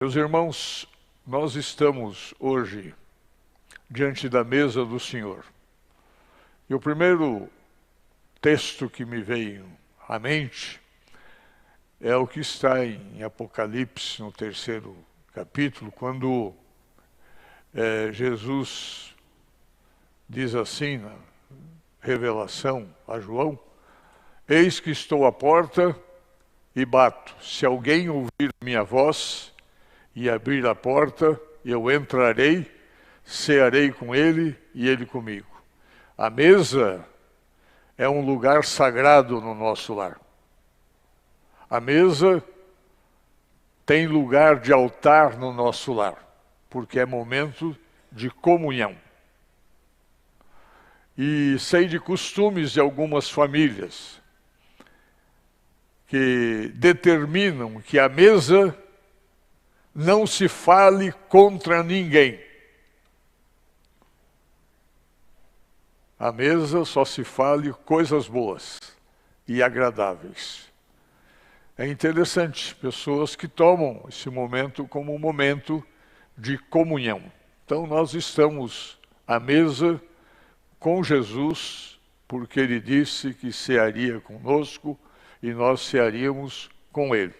Meus irmãos, nós estamos hoje diante da mesa do Senhor. E o primeiro texto que me veio à mente é o que está em Apocalipse, no 3º capítulo, quando Jesus diz assim, na revelação a João: eis que estou à porta e bato. Se alguém ouvir minha voz e abrir a porta, eu entrarei, cearei com ele e ele comigo. A mesa é um lugar sagrado no nosso lar. A mesa tem lugar de altar no nosso lar, porque é momento de comunhão. E sei de costumes de algumas famílias que determinam que a mesa não se fale contra ninguém. A mesa só se fale coisas boas e agradáveis. É interessante, pessoas que tomam esse momento como um momento de comunhão. Então nós estamos à mesa com Jesus, porque ele disse que cearia conosco e nós cearíamos com ele.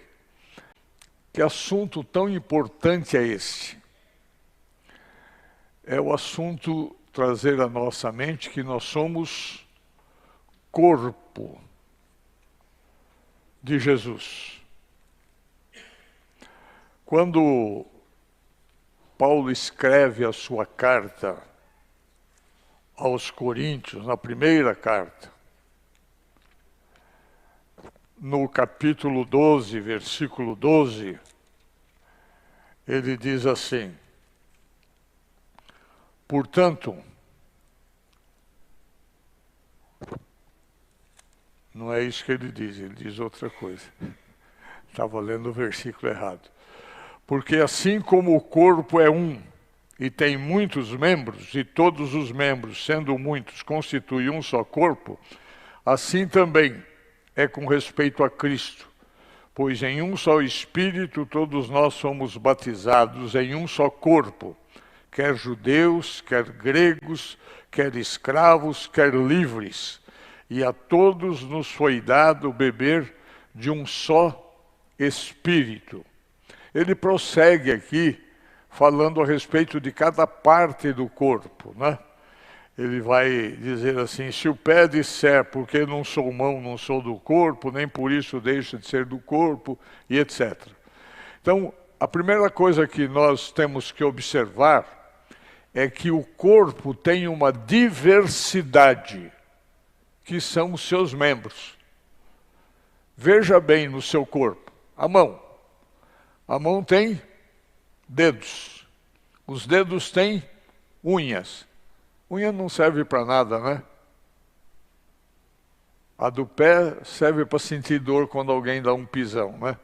Que assunto tão importante é esse? É o assunto trazer à nossa mente que nós somos corpo de Jesus. Quando Paulo escreve a sua carta aos Coríntios, na primeira carta, no capítulo 12, versículo 12, ele diz assim: portanto, não é isso que ele diz outra coisa. Estava lendo o versículo errado. Porque assim como o corpo é um e tem muitos membros, e todos os membros, sendo muitos, constituem um só corpo, assim também é com respeito a Cristo, pois em um só Espírito todos nós somos batizados em um só corpo, quer judeus, quer gregos, quer escravos, quer livres, e a todos nos foi dado beber de um só Espírito. Ele prossegue aqui falando a respeito de cada parte do corpo, né? Ele vai dizer assim: se o pé disser, porque não sou mão, não sou do corpo, nem por isso deixa de ser do corpo, e etc. Então, a primeira coisa que nós temos que observar é que o corpo tem uma diversidade, que são os seus membros. Veja bem no seu corpo, a mão. A mão tem dedos, os dedos têm unhas. Unha não serve para nada, né? A do pé serve para sentir dor quando alguém dá um pisão, né?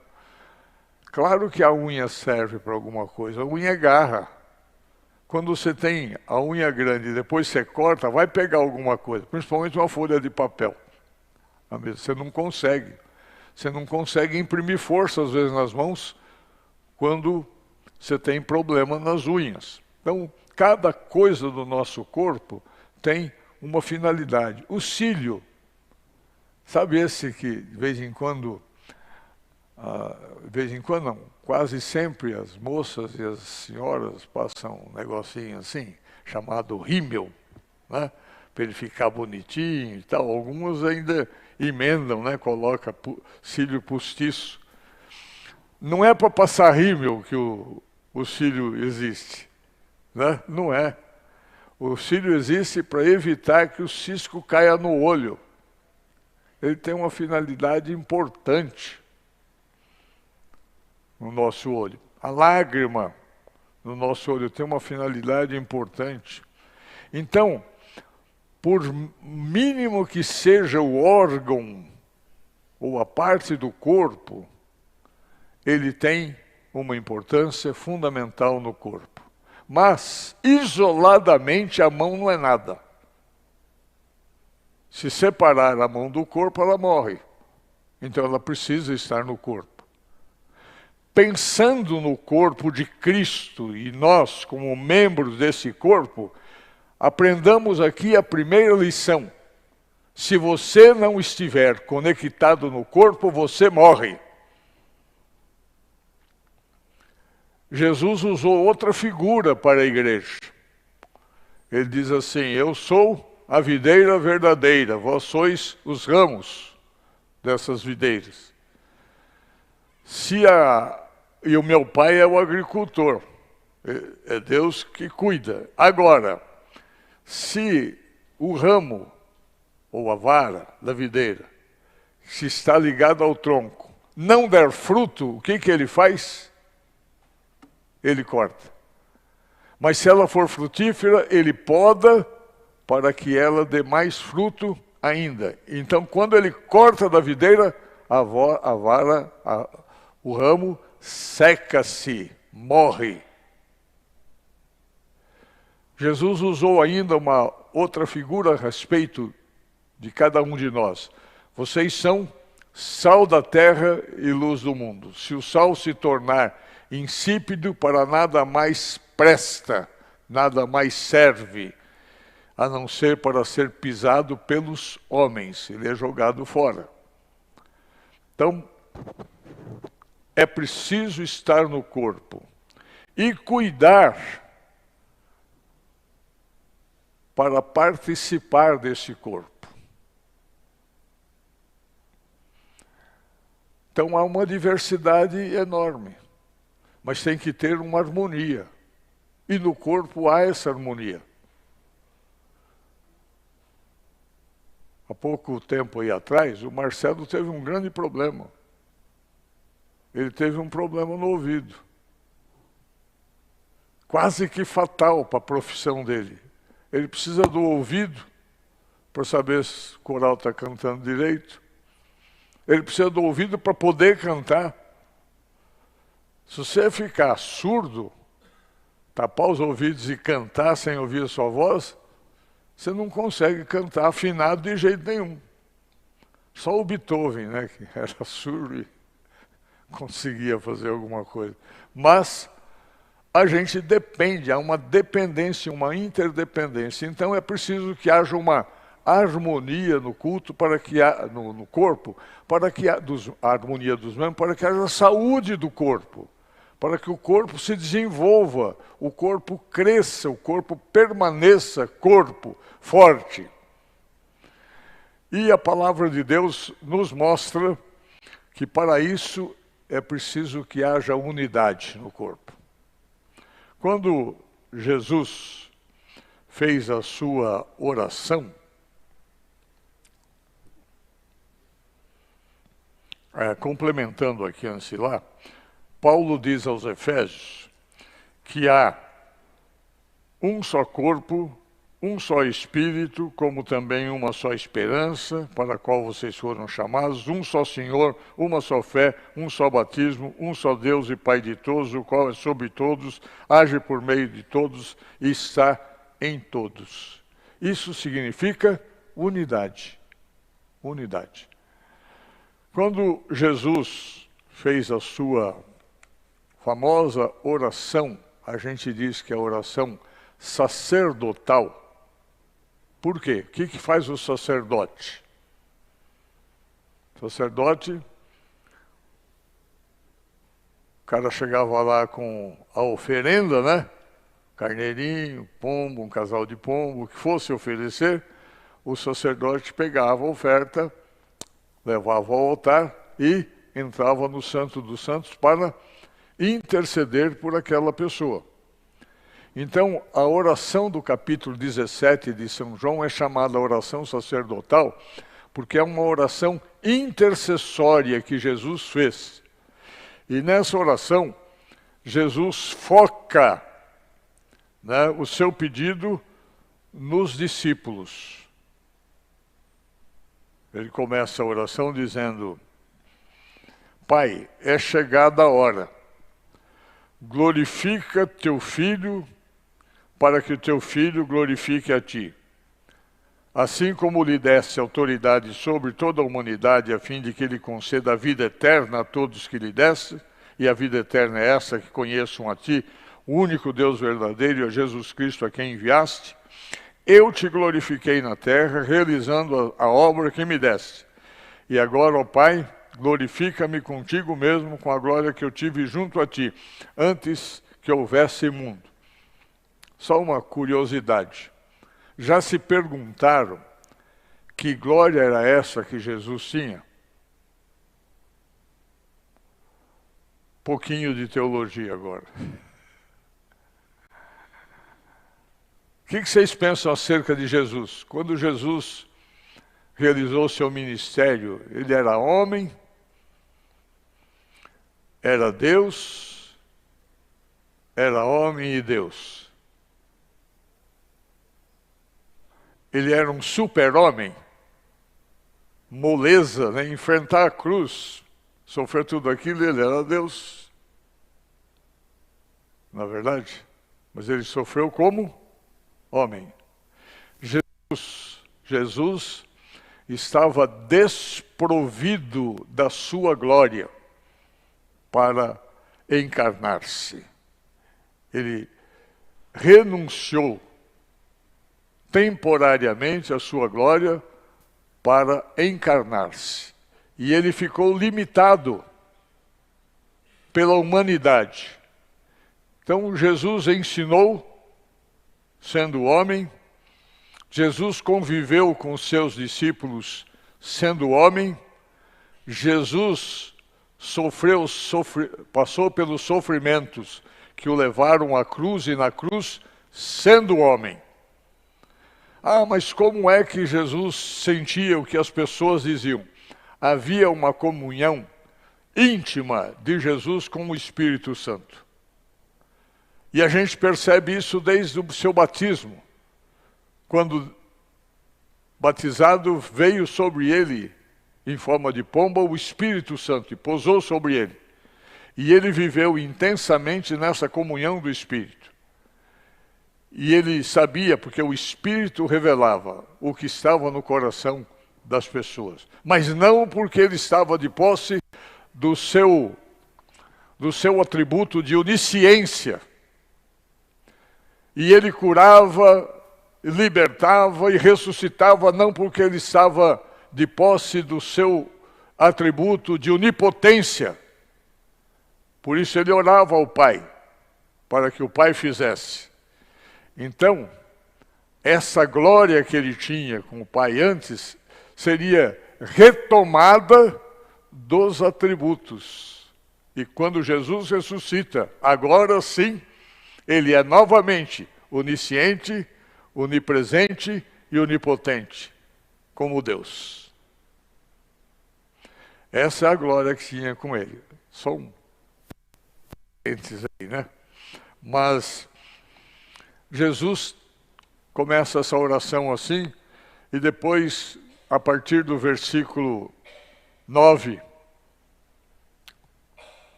Claro que a unha serve para alguma coisa. A unha é garra. Quando você tem a unha grande e depois você corta, vai pegar alguma coisa, principalmente uma folha de papel. Você não consegue. Você não consegue imprimir força, às vezes, nas mãos, quando você tem problema nas unhas. Então, cada coisa do nosso corpo tem uma finalidade. O cílio, sabe esse que de vez em quando não, quase sempre as moças e as senhoras passam um negocinho assim, chamado rímel, né? Para ele ficar bonitinho e tal. Algumas ainda emendam, né? Coloca cílio postiço. Não é para passar rímel que o cílio existe, né? Não é. O cílio existe para evitar que o cisco caia no olho. Ele tem uma finalidade importante no nosso olho. A lágrima no nosso olho tem uma finalidade importante. Então, por mínimo que seja o órgão ou a parte do corpo, ele tem uma importância fundamental no corpo. Mas, isoladamente, a mão não é nada. Se separar a mão do corpo, ela morre. Então ela precisa estar no corpo. pensando no corpo de Cristo e nós, como membros desse corpo, aprendamos aqui a primeira lição. Se você não estiver conectado no corpo, você morre. Jesus usou outra figura para a igreja. Ele diz assim: eu sou a videira verdadeira, vós sois os ramos dessas videiras. E o meu pai é o agricultor, é Deus que cuida. Agora, se o ramo ou a vara da videira, se está ligado ao tronco, não der fruto, o que ele faz? Ele corta. Mas se ela for frutífera, ele poda para que ela dê mais fruto ainda. Então, quando ele corta da videira, o ramo seca-se, morre. Jesus usou ainda uma outra figura a respeito de cada um de nós. Vocês são sal da terra e luz do mundo. Se o sal se tornar insípido, para nada mais presta, nada mais serve, a não ser para ser pisado pelos homens. Ele é jogado fora. Então, é preciso estar no corpo e cuidar para participar desse corpo. Então há uma diversidade enorme, mas tem que ter uma harmonia. E no corpo há essa harmonia. Há pouco tempo aí atrás, o Marcelo teve um grande problema. Ele teve um problema no ouvido. Quase que fatal para a profissão dele. Ele precisa do ouvido para saber se o coral está cantando direito. Ele precisa do ouvido para poder cantar. Se você ficar surdo, tapar os ouvidos e cantar sem ouvir a sua voz, você não consegue cantar afinado de jeito nenhum. Só o Beethoven, né, que era surdo e conseguia fazer alguma coisa. Mas a gente depende, há uma dependência, uma interdependência. Então é preciso que haja uma harmonia no culto, para que no corpo, para que a harmonia dos membros, para que haja saúde do corpo, para que o corpo se desenvolva, o corpo cresça, o corpo permaneça corpo forte. E a palavra de Deus nos mostra que para isso é preciso que haja unidade no corpo. Quando Jesus fez a sua oração, complementando aqui antes de lá, Paulo diz aos Efésios que há um só corpo, um só Espírito, como também uma só esperança, para a qual vocês foram chamados, um só Senhor, uma só fé, um só batismo, um só Deus e Pai de todos, o qual é sobre todos, age por meio de todos e está em todos. Isso significa unidade. Unidade. Quando Jesus fez a sua famosa oração, a gente diz que é a oração sacerdotal. Por quê? O que faz o sacerdote? O sacerdote, o cara chegava lá com a oferenda, né? Carneirinho, pombo, um casal de pombo, o que fosse oferecer, o sacerdote pegava a oferta, levava ao altar e entrava no Santo dos Santos para interceder por aquela pessoa. Então, a oração do capítulo 17 de São João é chamada oração sacerdotal, porque é uma oração intercessória que Jesus fez. E nessa oração, Jesus foca, né, o seu pedido nos discípulos. Ele começa a oração dizendo: Pai, é chegada a hora. Glorifica teu Filho, para que o teu Filho glorifique a ti. Assim como lhe deste autoridade sobre toda a humanidade, a fim de que ele conceda a vida eterna a todos que lhe deste, e a vida eterna é essa, que conheçam a Ti, o único Deus verdadeiro, e a Jesus Cristo a quem enviaste. Eu te glorifiquei na terra, realizando a obra que me deste. E agora, ó Pai, glorifica-me contigo mesmo, com a glória que eu tive junto a Ti, antes que houvesse mundo. Só uma curiosidade. Já se perguntaram que glória era essa que Jesus tinha? Pouquinho de teologia agora. O que vocês pensam acerca de Jesus? Quando Jesus realizou seu ministério, ele era homem, era Deus, era homem e Deus. Ele era um super-homem, moleza, né? Enfrentar a cruz, sofrer tudo aquilo, ele era Deus. Na verdade, mas ele sofreu como homem. Jesus estava desprovido da sua glória para encarnar-se. Ele renunciou temporariamente à sua glória para encarnar-se. E ele ficou limitado pela humanidade. Então Jesus ensinou, sendo homem, Jesus conviveu com os seus discípulos, sendo homem, Jesus passou pelos sofrimentos que o levaram à cruz, e na cruz, sendo homem. Ah, mas como é que Jesus sentia o que as pessoas diziam? Havia uma comunhão íntima de Jesus com o Espírito Santo. E a gente percebe isso desde o seu batismo. Quando batizado, veio sobre ele, em forma de pomba, o Espírito Santo, e pousou sobre ele. E ele viveu intensamente nessa comunhão do Espírito. E ele sabia, porque o Espírito revelava o que estava no coração das pessoas. Mas não porque ele estava de posse do seu atributo de onisciência. E ele curava, libertava e ressuscitava, não porque ele estava de posse do seu atributo de onipotência. Por isso ele orava ao Pai, para que o Pai fizesse. Então, essa glória que ele tinha com o Pai antes, seria retomada dos atributos. E quando Jesus ressuscita, agora sim, ele é novamente onisciente, onipresente e onipotente, como Deus. Essa é a glória que tinha com ele. Só um parênteses aí, né? Mas Jesus começa essa oração assim, e depois, a partir do versículo 9,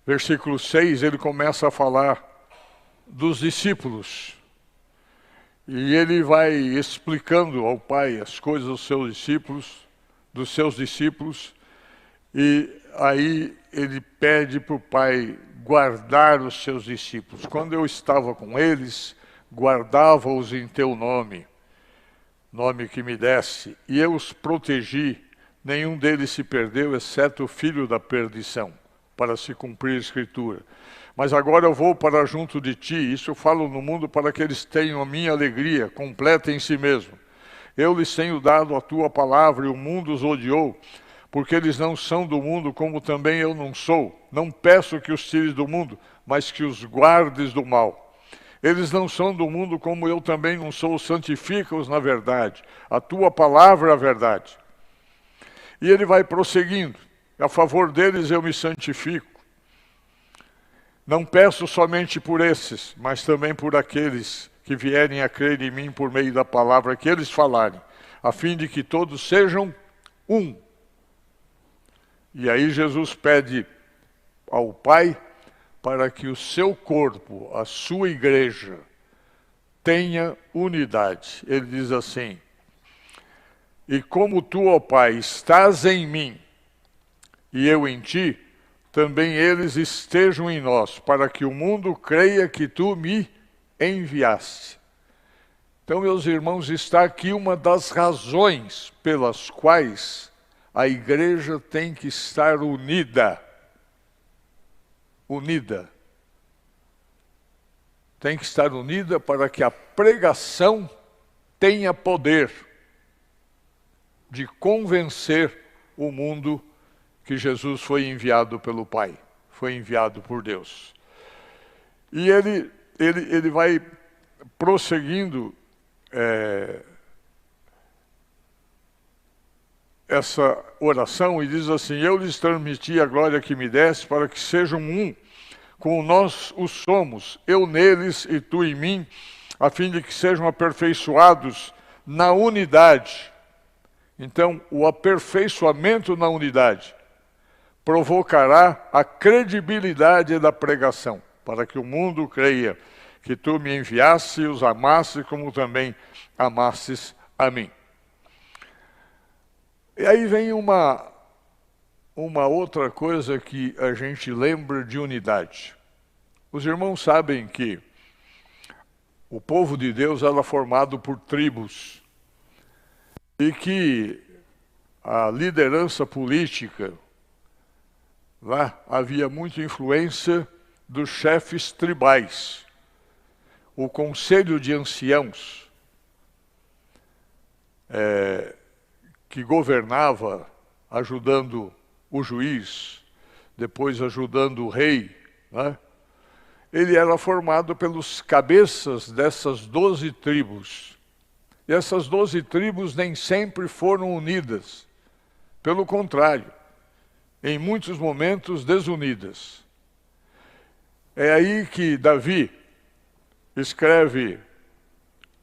versículo 6, ele começa a falar dos discípulos. E ele vai explicando ao Pai as coisas dos seus discípulos, e aí ele pede para o Pai guardar os seus discípulos. Quando eu estava com eles, guardava-os em teu nome que me desse, e eu os protegi, nenhum deles se perdeu, exceto o filho da perdição, para se cumprir a Escritura. Mas agora eu vou para junto de ti, isso eu falo no mundo para que eles tenham a minha alegria completa em si mesmo. Eu lhes tenho dado a tua palavra, e o mundo os odiou, porque eles não são do mundo, como também eu não sou. Não peço que os tires do mundo, mas que os guardes do mal. Eles não são do mundo, como eu também não sou, santifica-os na verdade. A tua palavra é a verdade. E ele vai prosseguindo. A favor deles eu me santifico. Não peço somente por esses, mas também por aqueles que vierem a crer em mim por meio da palavra que eles falarem, a fim de que todos sejam um. E aí Jesus pede ao Pai para que o seu corpo, a sua igreja, tenha unidade. Ele diz assim: e como tu, ó Pai, estás em mim e eu em ti, também eles estejam em nós, para que o mundo creia que tu me enviaste. Então, meus irmãos, está aqui uma das razões pelas quais a igreja tem que estar unida. Unida. Tem que estar unida para que a pregação tenha poder de convencer o mundo que Jesus foi enviado pelo Pai, foi enviado por Deus. E ele vai prosseguindo essa oração e diz assim: eu lhes transmiti a glória que me deste para que sejam um, como nós o somos, eu neles e tu em mim, a fim de que sejam aperfeiçoados na unidade. Então, o aperfeiçoamento na unidade provocará a credibilidade da pregação, para que o mundo creia que tu me enviaste e os amaste, como também amastes a mim. E aí vem uma outra coisa que a gente lembra de unidade. Os irmãos sabem que o povo de Deus era formado por tribos e que a liderança política, lá havia muita influência dos chefes tribais. O conselho de anciãos, que governava, ajudando o juiz, depois ajudando o rei, né? Ele era formado pelos cabeças dessas 12 tribos. E essas 12 tribos nem sempre foram unidas. Pelo contrário, em muitos momentos desunidas. É aí que Davi escreve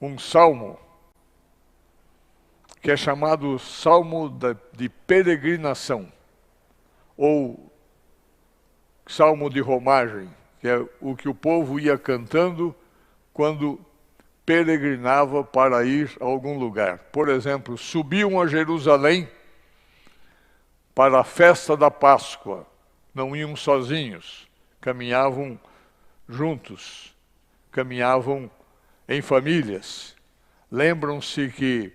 um salmo, que é chamado Salmo de Peregrinação, ou Salmo de Romagem, que é o que o povo ia cantando quando peregrinava para ir a algum lugar. Por exemplo, subiam a Jerusalém para a festa da Páscoa, não iam sozinhos, caminhavam juntos, caminhavam em famílias. Lembram-se que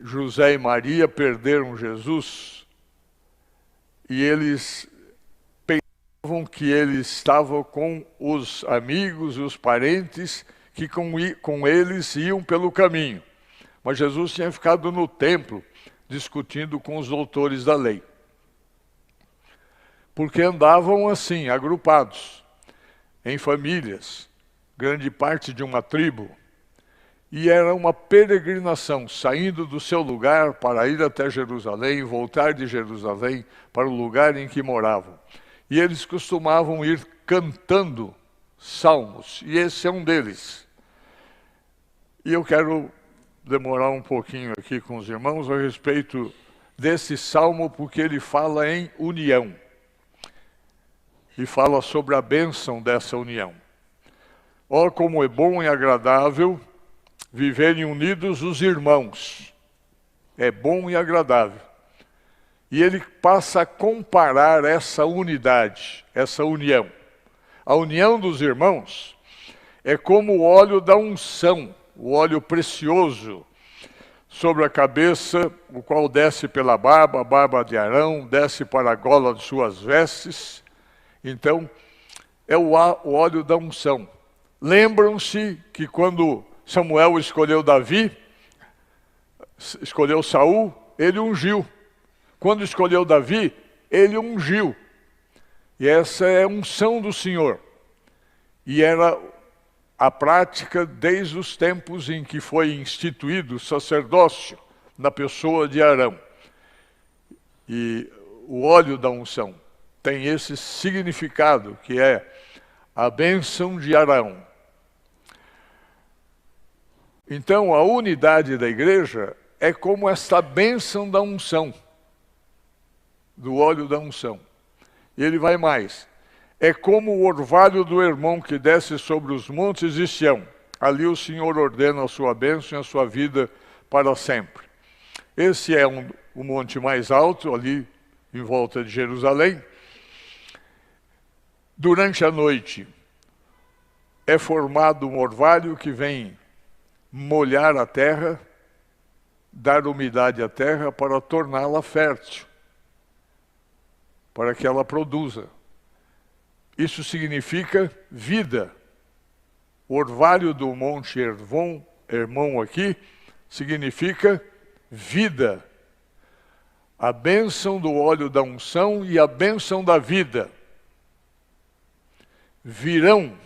José e Maria perderam Jesus e eles pensavam que ele estava com os amigos, os parentes que com eles iam pelo caminho. Mas Jesus tinha ficado no templo discutindo com os doutores da lei. Porque andavam assim, agrupados, em famílias, grande parte de uma tribo. E era uma peregrinação, saindo do seu lugar para ir até Jerusalém, voltar de Jerusalém para o lugar em que moravam. E eles costumavam ir cantando salmos, e esse é um deles. E eu quero demorar um pouquinho aqui com os irmãos a respeito desse salmo, porque ele fala em união. E fala sobre a bênção dessa união. Ó, como é bom e agradável viverem unidos os irmãos. É bom e agradável. E ele passa a comparar essa unidade, essa união. A união dos irmãos é como o óleo da unção, o óleo precioso sobre a cabeça, o qual desce pela barba, a barba de Arão, desce para a gola de suas vestes. Então, é o óleo da unção. Lembram-se que quando Samuel escolheu Davi, escolheu Saul, ele ungiu. Quando escolheu Davi, ele ungiu. E essa é a unção do Senhor. E era a prática desde os tempos em que foi instituído o sacerdócio na pessoa de Arão. E o óleo da unção tem esse significado, que é a bênção de Arão. Então, a unidade da igreja é como essa bênção da unção, do óleo da unção. E ele vai mais. É como o orvalho do Hermon que desce sobre os montes de Sião. Ali o Senhor ordena a sua bênção e a sua vida para sempre. Esse é o monte mais alto, ali em volta de Jerusalém. Durante a noite é formado um orvalho que vem molhar a terra, dar umidade à terra para torná-la fértil, para que ela produza. Isso significa vida. O orvalho do Monte Hermon aqui significa vida. A bênção do óleo da unção e a bênção da vida virão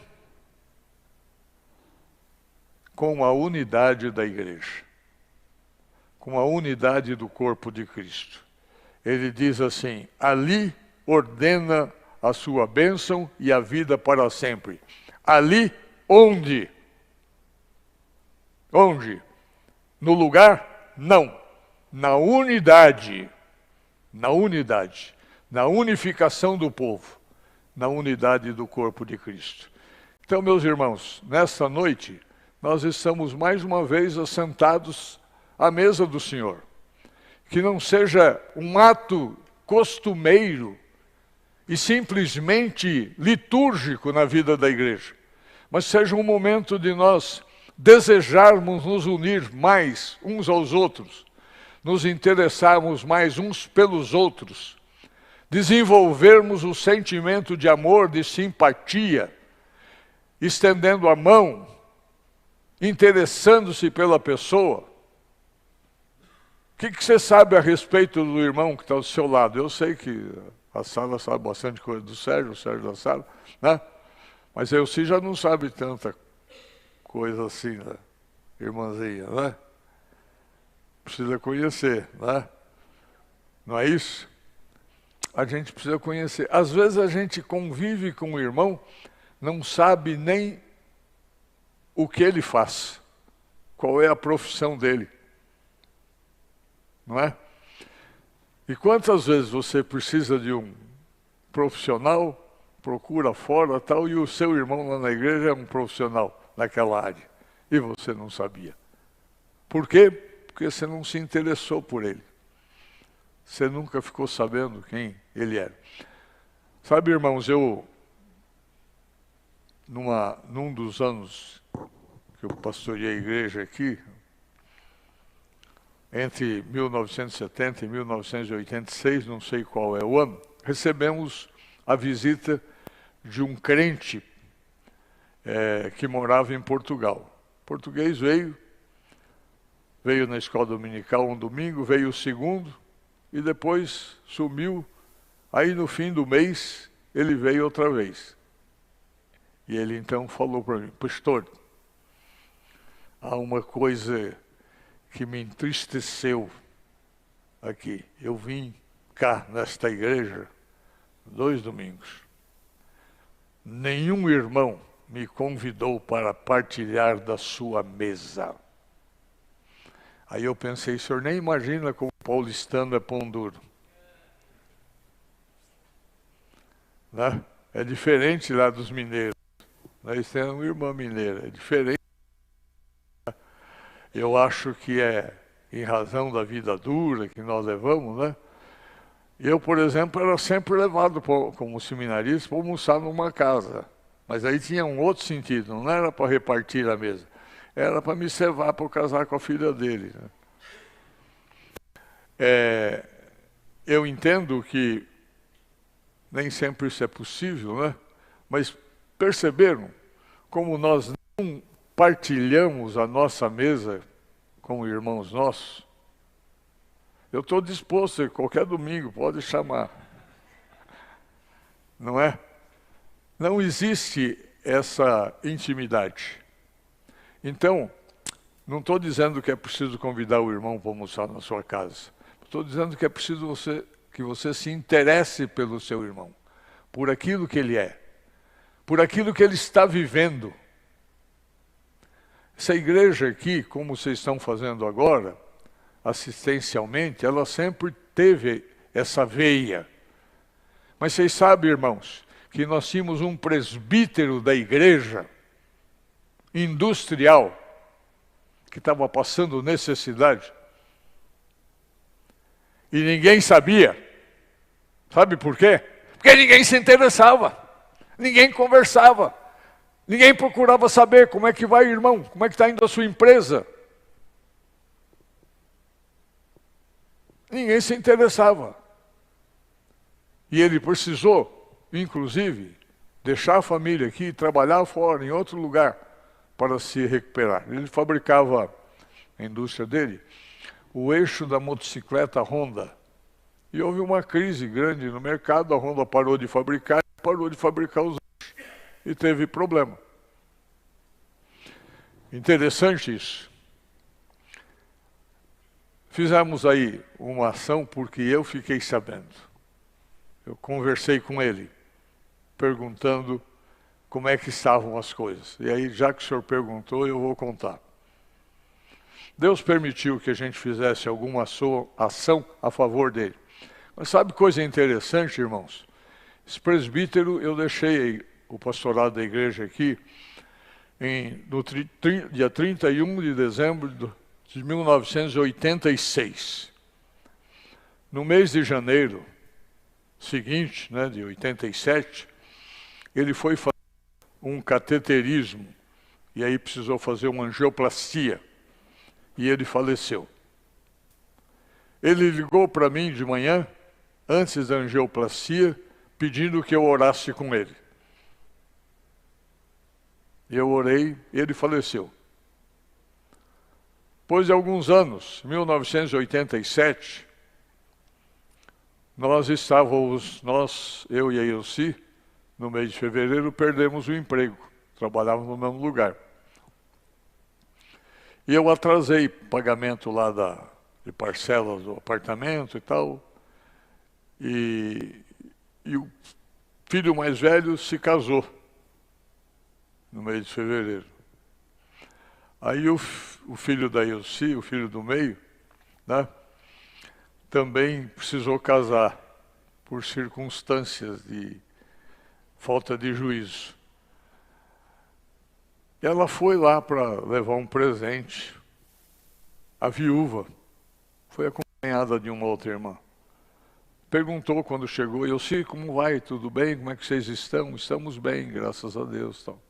com a unidade da igreja, com a unidade do corpo de Cristo. Ele diz assim: ali ordena a sua bênção e a vida para sempre. Ali onde? Onde? No lugar? Não. Na unidade. Na unidade. Na unificação do povo. Na unidade do corpo de Cristo. Então, meus irmãos, nesta noite, nós estamos mais uma vez assentados à mesa do Senhor. Que não seja um ato costumeiro e simplesmente litúrgico na vida da igreja, mas seja um momento de nós desejarmos nos unir mais uns aos outros, nos interessarmos mais uns pelos outros, desenvolvermos o sentimento de amor, de simpatia, estendendo a mão, interessando-se pela pessoa. O que você sabe a respeito do irmão que está ao seu lado? Eu sei que a Sala sabe bastante coisa do Sérgio, o Sérgio da Sala, né? Mas eu sim já não sabe tanta coisa assim, né? Irmãzinha, né? Precisa conhecer, né? Não é isso? A gente precisa conhecer. Às vezes a gente convive com o irmão, não sabe nem o que ele faz, qual é a profissão dele, não é? E quantas vezes você precisa de um profissional, procura fora tal, e o seu irmão lá na igreja é um profissional naquela área, e você não sabia. Por quê? Porque você não se interessou por ele. Você nunca ficou sabendo quem ele era. Sabe, irmãos, num dos anos que eu pastoreei a igreja aqui, entre 1970 e 1986, não sei qual é o ano, recebemos a visita de um crente que morava em Portugal. O português veio na escola dominical um domingo, veio o segundo, e depois sumiu. Aí no fim do mês, ele veio outra vez. E ele então falou para mim: pastor, há uma coisa que me entristeceu aqui. Eu vim cá nesta igreja 2 domingos. Nenhum irmão me convidou para partilhar da sua mesa. Aí eu pensei: o senhor nem imagina como o paulistano é pão duro. Né? É diferente lá dos mineiros. Nós temos uma irmã mineira, é diferente. Eu acho que é em razão da vida dura que nós levamos, né? Eu, por exemplo, era sempre levado como seminarista para almoçar numa casa. Mas aí tinha um outro sentido, não era para repartir a mesa. Era para me cevar para eu casar com a filha dele. Né? Eu entendo que nem sempre isso é possível, né? Mas perceberam como nós não partilhamos a nossa mesa com irmãos nossos? Eu estou disposto, qualquer domingo, pode chamar. Não é? Não existe essa intimidade. Então, não estou dizendo que é preciso convidar o irmão para almoçar na sua casa. Estou dizendo que é preciso que você se interesse pelo seu irmão, por aquilo que ele é, por aquilo que ele está vivendo. Essa igreja aqui, como vocês estão fazendo agora, assistencialmente, ela sempre teve essa veia. Mas vocês sabem, irmãos, que nós tínhamos um presbítero da igreja, industrial, que estava passando necessidade. E ninguém sabia. Sabe por quê? Porque ninguém se interessava. Ninguém conversava. Ninguém procurava saber como é que vai, irmão, como é que está indo a sua empresa. Ninguém se interessava. E ele precisou, inclusive, deixar a família aqui e trabalhar fora, em outro lugar, para se recuperar. Ele fabricava, a indústria dele, o eixo da motocicleta Honda. E houve uma crise grande no mercado, a Honda parou de fabricar os eixos e teve problema. Interessante isso. Fizemos aí uma ação porque eu fiquei sabendo. Eu conversei com ele, perguntando como é que estavam as coisas. E aí, já que o senhor perguntou, eu vou contar. Deus permitiu que a gente fizesse alguma ação a favor dele. Mas sabe coisa interessante, irmãos? Esse presbítero, eu deixei o pastorado da igreja aqui no dia 31 de dezembro de 1986. No mês de janeiro seguinte, de 87, ele foi fazer um cateterismo e aí precisou fazer uma angioplastia e ele faleceu. Ele ligou para mim de manhã, antes da angioplastia, pedindo que eu orasse com ele. Eu orei, ele faleceu. Depois de alguns anos, 1987, eu e a Elci, no mês de fevereiro, perdemos o emprego. Trabalhávamos no mesmo lugar. E eu atrasei pagamento lá de parcelas do apartamento e tal. E o filho mais velho se casou no mês de fevereiro. Aí o filho da Elci, o filho do meio, também precisou casar por circunstâncias de falta de juízo. E ela foi lá para levar um presente. A viúva foi acompanhada de uma outra irmã. Perguntou quando chegou, Elci, como vai? Tudo bem? Como é que vocês estão? Estamos bem, graças a Deus. Tal.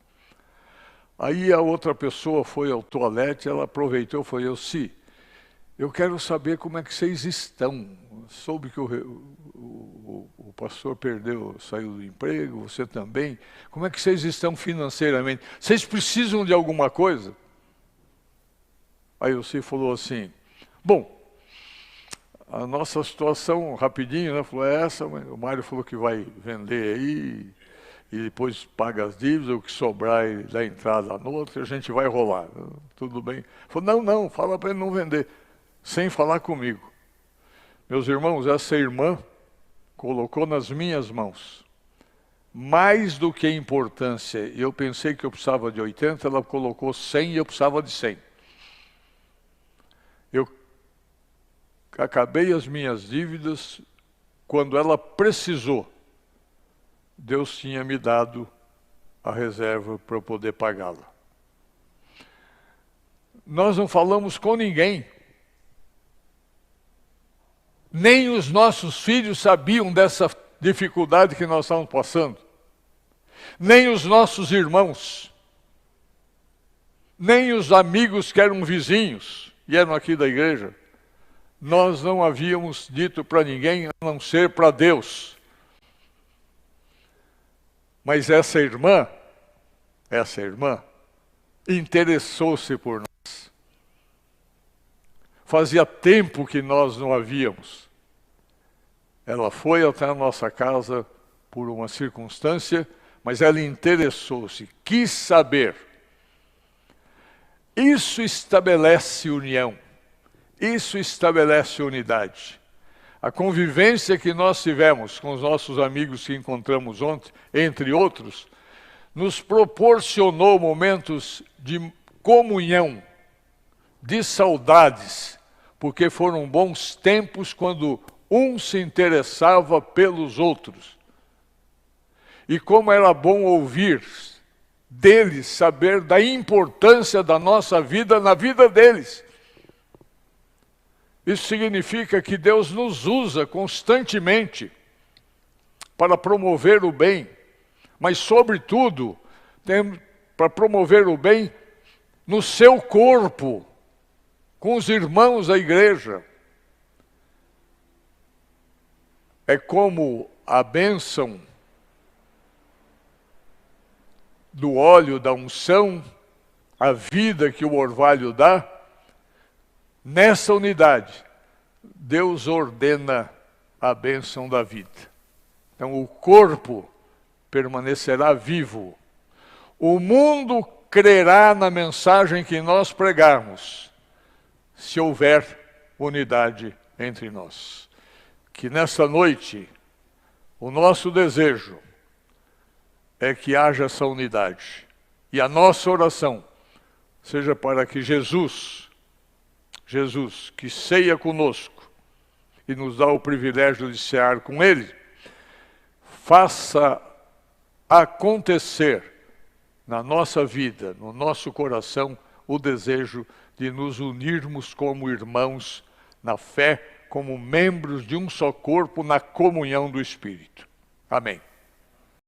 Aí a outra pessoa foi ao toalete, ela aproveitou e falou, Elci, eu quero saber como é que vocês estão. Soube que o pastor saiu do emprego, você também. Como é que vocês estão financeiramente? Vocês precisam de alguma coisa? Aí Elci falou assim, bom, a nossa situação, rapidinho, falou, é essa, o Mário falou que vai vender aí, e depois paga as dívidas, o que sobrar e dá entrada no outro, a gente vai rolar. Tudo bem? Falou, não, fala para ele não vender, sem falar comigo. Meus irmãos, essa irmã colocou nas minhas mãos, mais do que importância, eu pensei que eu precisava de 80, ela colocou 100 e eu precisava de 100. Eu acabei as minhas dívidas, quando ela precisou, Deus tinha me dado a reserva para eu poder pagá-la. Nós não falamos com ninguém. Nem os nossos filhos sabiam dessa dificuldade que nós estávamos passando. Nem os nossos irmãos. Nem os amigos que eram vizinhos e eram aqui da igreja. Nós não havíamos dito para ninguém, a não ser para Deus. Mas essa irmã, interessou-se por nós. Fazia tempo que nós não a víamos. Ela foi até a nossa casa por uma circunstância, mas ela interessou-se, quis saber. Isso estabelece união. Isso estabelece unidade. A convivência que nós tivemos com os nossos amigos que encontramos ontem, entre outros, nos proporcionou momentos de comunhão, de saudades, porque foram bons tempos quando um se interessava pelos outros. E como era bom ouvir deles, saber da importância da nossa vida na vida deles. Isso significa que Deus nos usa constantemente para promover o bem, mas, sobretudo, temos para promover o bem no seu corpo, com os irmãos da igreja. É como a bênção do óleo da unção, a vida que o orvalho dá. Nessa unidade, Deus ordena a bênção da vida. Então o corpo permanecerá vivo. O mundo crerá na mensagem que nós pregarmos, se houver unidade entre nós. Que nessa noite, o nosso desejo é que haja essa unidade. E a nossa oração seja para que Jesus, que ceia conosco e nos dá o privilégio de cear com Ele, faça acontecer na nossa vida, no nosso coração, o desejo de nos unirmos como irmãos na fé, como membros de um só corpo, na comunhão do Espírito. Amém.